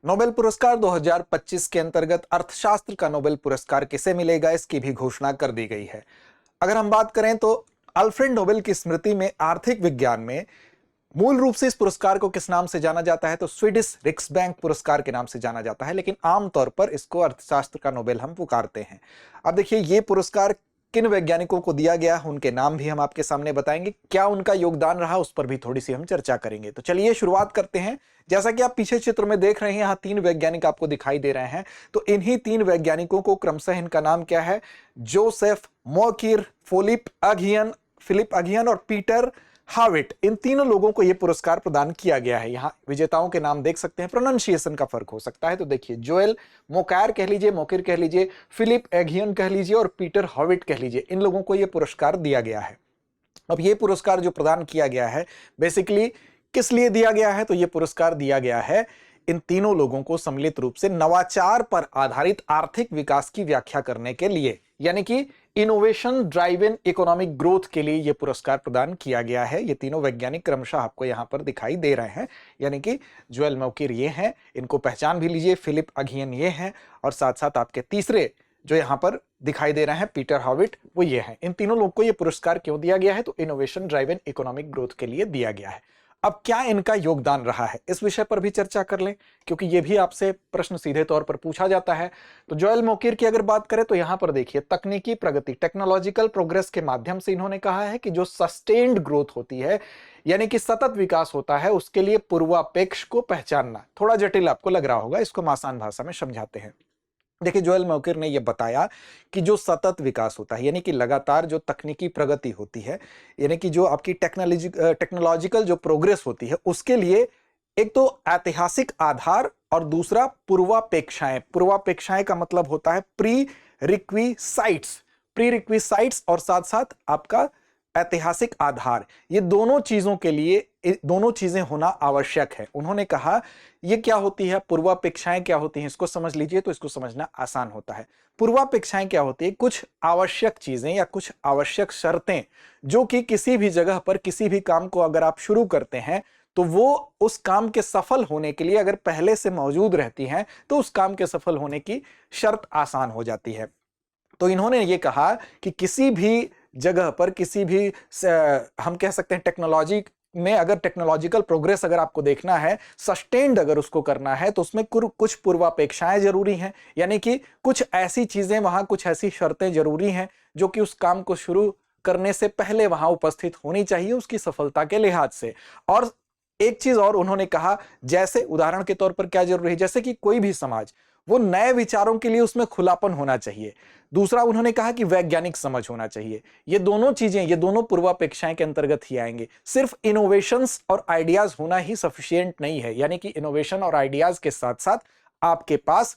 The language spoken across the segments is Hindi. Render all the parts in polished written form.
नोबेल पुरस्कार 2025 के अंतर्गत अर्थशास्त्र का नोबेल पुरस्कार किसे मिलेगा, इसकी भी घोषणा कर दी गई है। अगर हम बात करें तो अल्फ्रेड नोबेल की स्मृति में आर्थिक विज्ञान में मूल रूप से इस पुरस्कार को किस नाम से जाना जाता है, तो स्वीडिश रिक्सबैंक पुरस्कार के नाम से जाना जाता है, लेकिन आमतौर पर इसको अर्थशास्त्र का नोबेल हम पुकारते हैं। अब देखिए, ये पुरस्कार किन वैज्ञानिकों को दिया गया, उनके नाम भी हम आपके सामने बताएंगे, क्या उनका योगदान रहा उस पर भी थोड़ी सी हम चर्चा करेंगे। तो चलिए शुरुआत करते हैं। जैसा कि आप पीछे चित्र में देख रहे हैं, यहाँ 3 वैज्ञानिक आपको दिखाई दे रहे हैं। तो इन्हीं 3 वैज्ञानिकों को क्रमशः इनका नाम क्या है, जोसेफ मोकिर, फिलिप अगियन और पीटर हाविट, इन तीनों लोगों को यह पुरस्कार प्रदान किया गया है। यहाँ विजेताओं के नाम देख सकते हैं, प्रोनाउंसिएशन का फर्क हो सकता है। तो देखिए, जोएल मोकायर कह लीजिए, मोकिर कह लीजिए, फिलिप एगियन कह लीजिए और पीटर हाविट कह लीजिए, इन लोगों को यह पुरस्कार दिया गया है। अब यह पुरस्कार जो प्रदान किया गया है, बेसिकली किस लिए दिया गया है, तो यह पुरस्कार दिया गया है इन तीनों लोगों को सम्मिलित रूप से नवाचार पर आधारित आर्थिक विकास की व्याख्या करने के लिए, यानी कि इनोवेशन ड्राइवन इकोनॉमिक ग्रोथ के लिए यह पुरस्कार प्रदान किया गया है। ये तीनों वैज्ञानिक क्रमशः आपको यहां पर दिखाई दे रहे हैं, यानी कि जोएल मोकिर ये हैं, इनको पहचान भी लीजिए, फिलिप अगियन ये हैं, और साथ साथ आपके तीसरे जो यहां पर दिखाई दे रहे हैं पीटर हाविट, वो ये हैं। इन तीनों लोगों को यह पुरस्कार क्यों दिया गया है, तो इनोवेशन ड्राइवन इकोनॉमिक ग्रोथ के लिए दिया गया है। अब क्या इनका योगदान रहा है, इस विषय पर भी चर्चा कर लें, क्योंकि यह भी आपसे प्रश्न सीधे तौर पर पूछा जाता है। तो जोएल मोकिर की अगर बात करें तो यहां पर देखिए, तकनीकी प्रगति, टेक्नोलॉजिकल प्रोग्रेस के माध्यम से इन्होंने कहा है कि जो सस्टेन्ड ग्रोथ होती है, यानी कि सतत विकास होता है, उसके लिए पूर्वापेक्ष को पहचानना। थोड़ा जटिल आपको लग रहा होगा, इसको हम आसान भाषा में समझाते हैं। देखिए, जोएल मोकिर ने यह बताया कि जो सतत विकास होता है, यानी कि लगातार जो तकनीकी प्रगति होती है, यानी कि जो आपकी टेक्नोलॉजिकल जो प्रोग्रेस होती है, उसके लिए एक तो ऐतिहासिक आधार और दूसरा पूर्वापेक्षाएं। पूर्वापेक्षाएं का मतलब होता है प्री रिक्विसाइट्स और साथ साथ आपका ऐतिहासिक आधार। ये दोनों चीजों के लिए दोनों चीजें होना आवश्यक है। उन्होंने कहा ये क्या होती है, पूर्वापेक्षाएं क्या होती हैं, इसको समझ लीजिए तो इसको समझना आसान होता है। पूर्वापेक्षाएं क्या होती है, कुछ आवश्यक चीजें या कुछ आवश्यक शर्तें जो कि किसी भी जगह पर किसी भी काम को अगर आप शुरू करते हैं तो वो उस काम के सफल होने के लिए अगर पहले से मौजूद रहती हैं तो उस काम के सफल होने की शर्त आसान हो जाती है। तो इन्होंने ये कहा कि किसी भी जगह पर किसी भी हम कह सकते हैं टेक्नोलॉजी में अगर टेक्नोलॉजिकल प्रोग्रेस अगर आपको देखना है, सस्टेन्ड अगर उसको करना है, तो उसमें कुछ पूर्वापेक्षाएं जरूरी हैं, यानी कि कुछ ऐसी चीजें वहां, कुछ ऐसी शर्तें जरूरी हैं जो कि उस काम को शुरू करने से पहले वहां उपस्थित होनी चाहिए उसकी सफलता के लिहाज से। और एक चीज और उन्होंने कहा, जैसे उदाहरण के तौर पर क्या जरूरी है, जैसे कि कोई भी समाज, वो नए विचारों के लिए उसमें खुलापन होना चाहिए। दूसरा उन्होंने कहा कि वैज्ञानिक समझ होना चाहिए। ये दोनों चीजें, ये दोनों पूर्वापेक्षाएं के अंतर्गत ही आएंगे। सिर्फ इनोवेशंस और आइडियाज होना ही सफिशिएंट नहीं है, यानी कि इनोवेशन और आइडियाज के साथ साथ आपके पास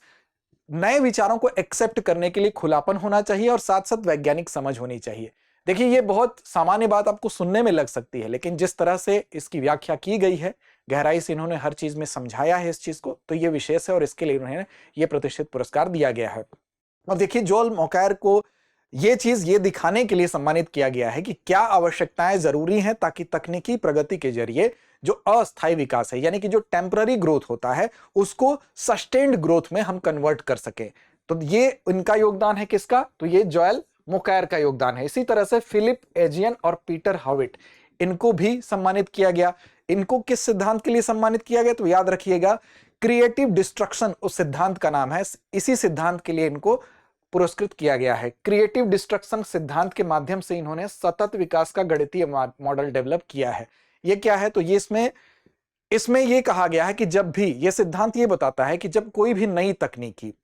नए विचारों को एक्सेप्ट करने के लिए खुलापन होना चाहिए और साथ साथ वैज्ञानिक समझ होनी चाहिए। देखिए, ये बहुत सामान्य बात आपको सुनने में लग सकती है, लेकिन जिस तरह से इसकी व्याख्या की गई है, गहराई से इन्होंने हर चीज में समझाया है इस चीज को, तो ये विशेष है और इसके लिए उन्हें ये प्रतिष्ठित पुरस्कार दिया गया है। अब देखिए, जोएल मोकायर को ये दिखाने के लिए सम्मानित किया गया है कि क्या आवश्यकताएं जरूरी हैं ताकि तकनीकी प्रगति के जरिए जो अस्थायी विकास है, यानी कि जो टेम्पररी ग्रोथ होता है, उसको सस्टेन्ड ग्रोथ में हम कन्वर्ट कर सकें। तो ये इनका योगदान है, किसका, तो ये जोएल मोकायर का योगदान है। इसी तरह से फिलिप एजियन और पीटर हाविट, इनको भी सम्मानित किया गया। इनको किस सिद्धांत के लिए सम्मानित किया गया, तो याद रखिएगा, क्रिएटिव डिस्ट्रक्शन उस सिद्धांत का नाम है। इसी सिद्धांत के लिए इनको पुरस्कृत किया गया है। क्रिएटिव डिस्ट्रक्शन सिद्धांत के माध्यम से इन्होंने सतत विकास का गणितीय मॉडल डेवलप किया है। ये क्या है, तो ये इसमें ये कहा गया है कि जब भी ये सिद्धांत ये बताता है कि जब कोई भी नई तकनीकी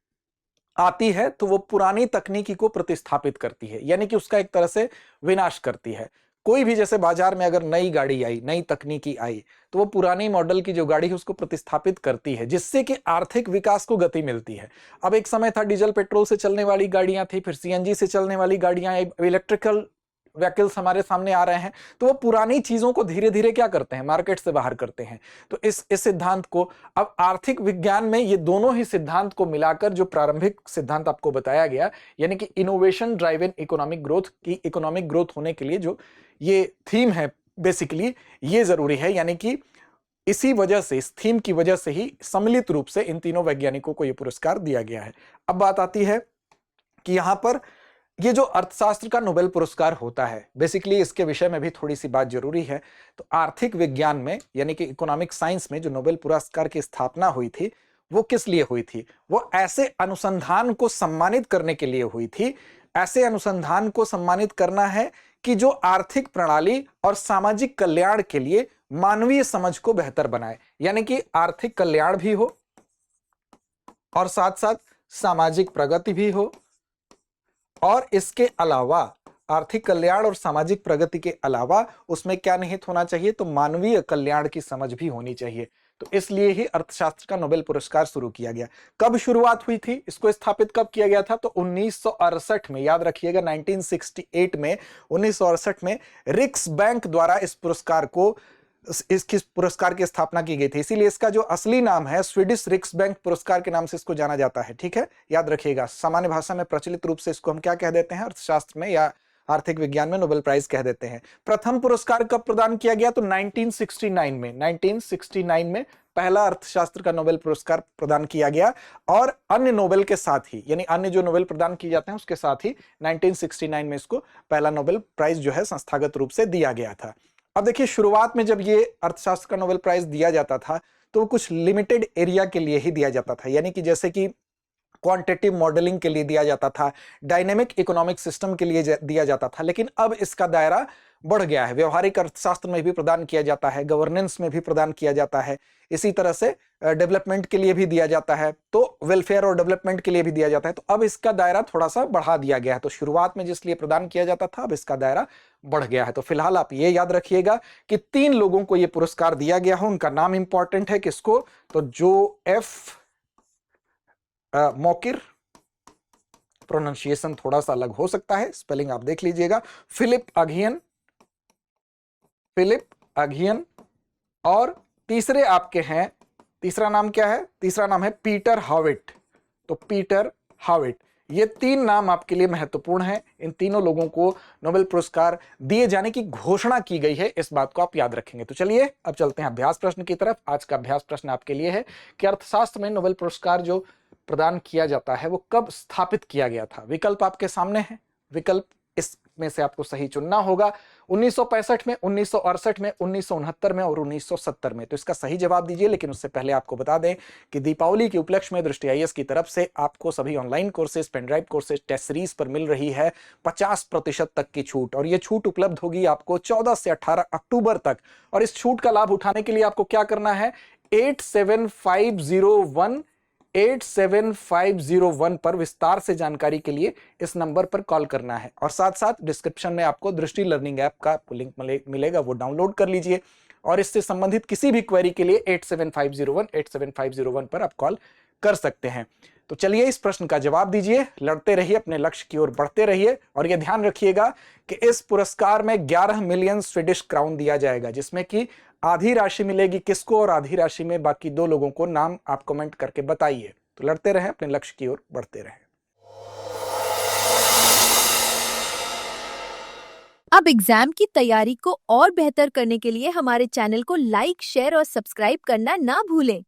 आती है तो वो पुरानी तकनीकी को प्रतिस्थापित करती है, यानी कि उसका एक तरह से विनाश करती है। कोई भी, जैसे बाजार में अगर नई गाड़ी आई, नई तकनीकी आई, तो वो पुरानी मॉडल की जो गाड़ी है उसको प्रतिस्थापित करती है, जिससे कि आर्थिक विकास को गति मिलती है। अब एक समय था डीजल पेट्रोल से चलने वाली गाड़ियां थी, फिर सीएनजी से चलने वाली गाड़ियां, इलेक्ट्रिकल व्हीकल्स हमारे सामने आ रहे हैं, तो वो पुरानी चीजों को धीरे धीरे क्या करते हैं, मार्केट से बाहर करते हैं। तो इस सिद्धांत को अब आर्थिक विज्ञान में ये दोनों ही सिद्धांत को मिलाकर जो प्रारंभिक सिद्धांत आपको बताया गया, यानी कि इनोवेशन ड्राइवन इकोनॉमिक ग्रोथ की, इकोनॉमिक ग्रोथ होने के लिए जो ये थीम है, बेसिकली ये जरूरी है, यानी कि इसी वजह से, इस थीम की वजह से ही सम्मिलित रूप से इन तीनों वैज्ञानिकों को यह पुरस्कार दिया गया है। अब बात आती है कि यहां पर ये जो अर्थशास्त्र का नोबेल पुरस्कार होता है, बेसिकली इसके विषय में भी थोड़ी सी बात जरूरी है। तो आर्थिक विज्ञान में यानी कि इकोनॉमिक साइंस में जो नोबेल पुरस्कार की स्थापना हुई थी वो किस लिए हुई थी? वो ऐसे अनुसंधान को सम्मानित करने के लिए हुई थी। ऐसे अनुसंधान को सम्मानित करना है कि जो आर्थिक प्रणाली और सामाजिक कल्याण के लिए मानवीय समझ को बेहतर बनाए, यानी कि आर्थिक कल्याण भी हो और साथ साथ सामाजिक प्रगति भी हो, और इसके अलावा आर्थिक कल्याण और सामाजिक प्रगति के अलावा उसमें क्या निहित होना चाहिए? तो मानवीय कल्याण की समझ भी होनी चाहिए। तो इसलिए ही अर्थशास्त्र का नोबेल पुरस्कार शुरू किया गया। कब शुरुआत हुई थी, इसको स्थापित कब किया गया था? तो 1968 में, याद रखिएगा 1968 में, 1968 में रिक्स बैंक द्वारा इस पुरस्कार को, इसकी पुरस्कार की स्थापना की गई थी। इसीलिए इसका जो असली नाम है स्वीडिश रिक्स बैंक पुरस्कार के नाम से इसको जाना जाता है। ठीक है, याद रखिएगा। सामान्य भाषा में प्रचलित रूप से इसको हम क्या कह देते हैं? अर्थशास्त्र में या आर्थिक विज्ञान में नोबेल प्राइज कह देते हैं। प्रथम पुरस्कार कब प्रदान किया गया? तो 1969 में, 1969 में पहला अर्थशास्त्र का नोबेल पुरस्कार प्रदान किया गया। और अन्य नोबेल के साथ ही, यानी अन्य जो नोबेल प्रदान किए जाते हैं उसके साथ ही 1969 में इसको पहला नोबेल प्राइज जो है संस्थागत रूप से दिया गया था। अब देखिए, शुरुआत में जब ये अर्थशास्त्र का नोबेल प्राइज दिया जाता था तो वो कुछ लिमिटेड एरिया के लिए ही दिया जाता था, यानी कि जैसे कि क्वांटिटेटिव मॉडलिंग के लिए दिया जाता था, डायनेमिक इकोनॉमिक सिस्टम के लिए दिया जाता था। लेकिन अब इसका दायरा बढ़ गया है। व्यवहारिक अर्थशास्त्र में भी प्रदान किया जाता है, गवर्नेंस में भी प्रदान किया जाता है, इसी तरह से डेवलपमेंट के लिए भी दिया जाता है, तो वेलफेयर और डेवलपमेंट के लिए भी दिया जाता है। तो अब इसका दायरा थोड़ा सा बढ़ा दिया गया है। तो शुरुआत में जिस लिए प्रदान किया जाता था, अब इसका दायरा बढ़ गया है। तो फिलहाल आप ये याद रखिएगा कि 3 लोगों को ये पुरस्कार दिया गया है। उनका नाम इंपॉर्टेंट है। किसको? तो जोएफ मॉकिर, प्रोनाउंसिएशन थोड़ा सा अलग हो सकता है, स्पेलिंग आप देख लीजिएगा। फिलिप अगियन, और तीसरे आपके हैं, तीसरा नाम क्या है? तीसरा नाम है पीटर हाविट। तो पीटर हाविट, ये 3 नाम आपके लिए महत्वपूर्ण है। इन तीनों लोगों को नोबेल पुरस्कार दिए जाने की घोषणा की गई है, इस बात को आप याद रखेंगे। तो चलिए अब चलते हैं अभ्यास प्रश्न की तरफ। आज का अभ्यास प्रश्न आपके लिए है कि अर्थशास्त्र में नोबेल पुरस्कार जो प्रदान किया जाता है वो कब स्थापित किया गया था? विकल्प आपके सामने है, विकल्प इसमें से आपको सही चुनना होगा। 1965 में, 1968 में, 1969 में और 1970 में। तो इसका सही जवाब दीजिए। लेकिन उससे पहले आपको बता दें कि दीपावली के उपलक्ष्य में दृष्टि आईएएस की तरफ से आपको सभी online courses, pen drive courses, test series पर मिल रही है 50% तक की छूट। और यह छूट उपलब्ध होगी आपको 14 से 18 अक्टूबर तक। और इस छूट का लाभ उठाने के लिए आपको क्या करना है? 87501 पर विस्तार से जानकारी के लिए इस नंबर पर कॉल करना है। और साथ साथ डिस्क्रिप्शन में आपको दृष्टि लर्निंग ऐप का आपको लिंक मिलेगा, वो डाउनलोड कर लीजिए। और इससे संबंधित किसी भी क्वेरी के लिए 87501 पर आप कॉल कर सकते हैं। तो चलिए इस प्रश्न का जवाब दीजिए, लड़ते रहिए, अपने लक्ष्य की ओर बढ़ते रहिए। और यह ध्यान रखिएगा कि इस पुरस्कार में 11 मिलियन स्वीडिश क्राउन दिया जाएगा, जिसमें कि आधी राशि मिलेगी किसको और आधी राशि में बाकी 2 लोगों को। नाम आप कमेंट करके बताइए। तो लड़ते रहें, अपने लक्ष्य की ओर बढ़ते रहें। अब एग्जाम की तैयारी को और बेहतर करने के लिए हमारे चैनल को लाइक, शेयर और सब्सक्राइब करना ना भूलें।